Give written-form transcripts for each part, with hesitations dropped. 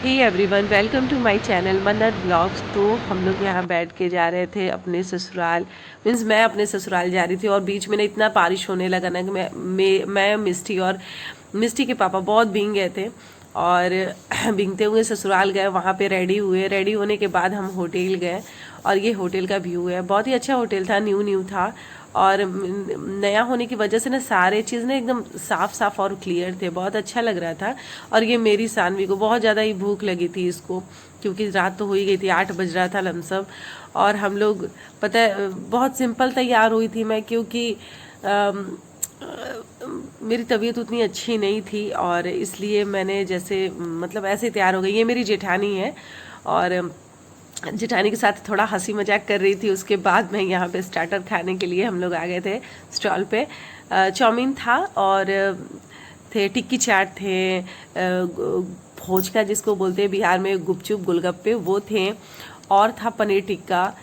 Hey everyone, welcome to my channel Mannat blogs. तो हम लोग यहाँ बैठ के जा रहे थे अपने ससुराल। मीन्स मैं अपने ससुराल जा रही थी और बीच में ना इतना बारिश होने लगा ना कि मैं मिस्टी के पापा बहुत भीग गए थे और भीगते हुए ससुराल गए। वहाँ पे रेडी हुए। रेडी होने के बाद हम होटल गए और ये होटल का व्यू है। बहुत ही अच्छा होटल था, न्यू था और नया होने की वजह से ना सारे चीज़ ना एकदम साफ साफ और क्लियर थे। बहुत अच्छा लग रहा था। और ये मेरी सानवी को बहुत ज़्यादा ही भूख लगी थी इसको, क्योंकि रात तो हो ही गई थी, 8 बज रहा था लमसम। और हम लोग पता है बहुत सिंपल तैयार हुई थी मैं, क्योंकि मेरी तबीयत उतनी अच्छी नहीं थी और इसलिए मैंने जैसे मतलब ऐसे तैयार हो गई। ये मेरी जेठानी है और जेठानी के साथ थोड़ा हंसी मजाक कर रही थी। उसके बाद मैं यहाँ पे स्टार्टर खाने के लिए हम लोग आ गए थे स्टॉल पे। चाउमीन था और थे टिक्की चाट थे, भोजका जिसको बोलते हैं बिहार में, गुपचुप गोलगप्पे वो थे, और था पनीर टिक्का,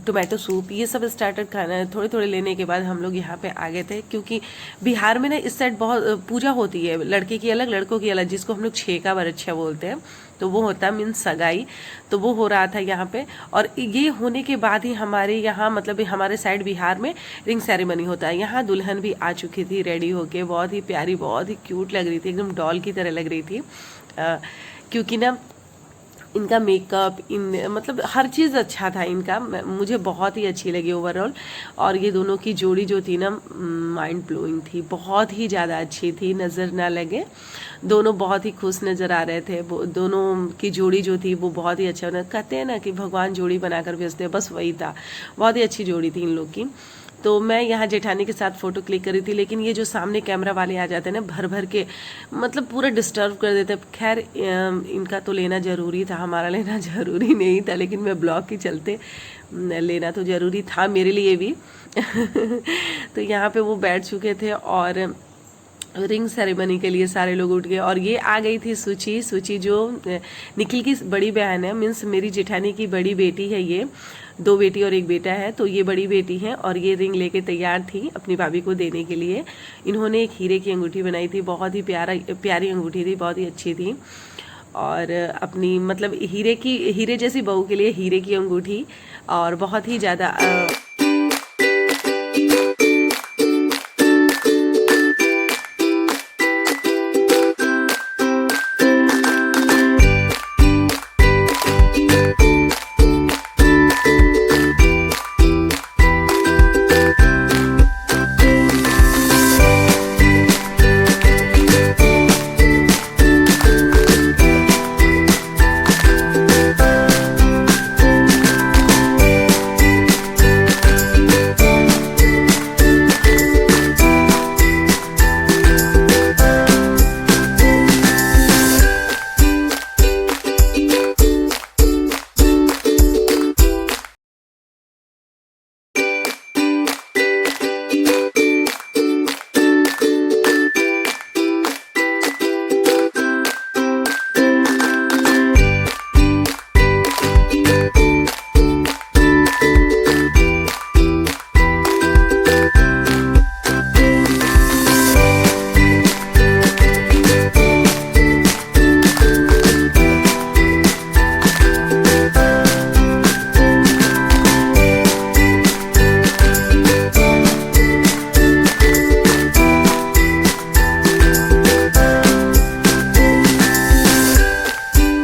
टोमेटो सूप। ये सब स्टार्टर खाना थोड़े थोड़े लेने के बाद हम लोग यहाँ पे आ गए थे, क्योंकि बिहार में ना इस साइड बहुत पूजा होती है, लड़के की अलग लड़कों की अलग, जिसको हम लोग छेका बरच्छा बोलते हैं। तो वो होता है मीन्स सगाई। तो वो हो रहा था यहाँ पे। और ये होने के बाद ही हमारे यहाँ मतलब हमारे साइड बिहार में रिंग सेरेमनी होता है। यहाँ दुल्हन भी आ चुकी थी रेडी होके, बहुत ही प्यारी, बहुत ही क्यूट लग रही थी, एकदम डॉल की तरह लग रही थी। क्योंकि ना इनका मेकअप मतलब हर चीज़ अच्छा था इनका, मुझे बहुत ही अच्छी लगी ओवरऑल। और ये दोनों की जोड़ी जो थी ना माइंड ब्लोइंग थी, बहुत ही ज़्यादा अच्छी थी, नज़र ना लगे। दोनों बहुत ही खुश नज़र आ रहे थे। दोनों की जोड़ी जो थी वो बहुत ही अच्छा, कहते हैं ना कि भगवान जोड़ी बनाकर भेजते हैं, बस वही था। बहुत ही अच्छी जोड़ी थी इन लोग की। तो मैं यहाँ जेठानी के साथ फ़ोटो क्लिक करी थी, लेकिन ये जो सामने कैमरा वाले आ जाते हैं ना भर भर के, मतलब पूरा डिस्टर्ब कर देते। खैर इनका तो लेना ज़रूरी था, हमारा लेना ज़रूरी नहीं था, लेकिन मैं ब्लॉग के चलते लेना तो ज़रूरी था मेरे लिए भी। तो यहाँ पे वो बैठ चुके थे और रिंग सेरेमनी के लिए सारे लोग उठ गए। और ये आ गई थी सूची जो निखिल की बड़ी बहन है, मीन्स मेरी जेठानी की बड़ी बेटी है। ये 2 बेटी और 1 बेटा है, तो ये बड़ी बेटी है और ये रिंग लेके तैयार थी अपनी भाभी को देने के लिए। इन्होंने एक हीरे की अंगूठी बनाई थी, बहुत ही प्यारी अंगूठी थी, बहुत ही अच्छी थी। और अपनी मतलब हीरे जैसी बहू के लिए हीरे की अंगूठी, और बहुत ही ज़्यादा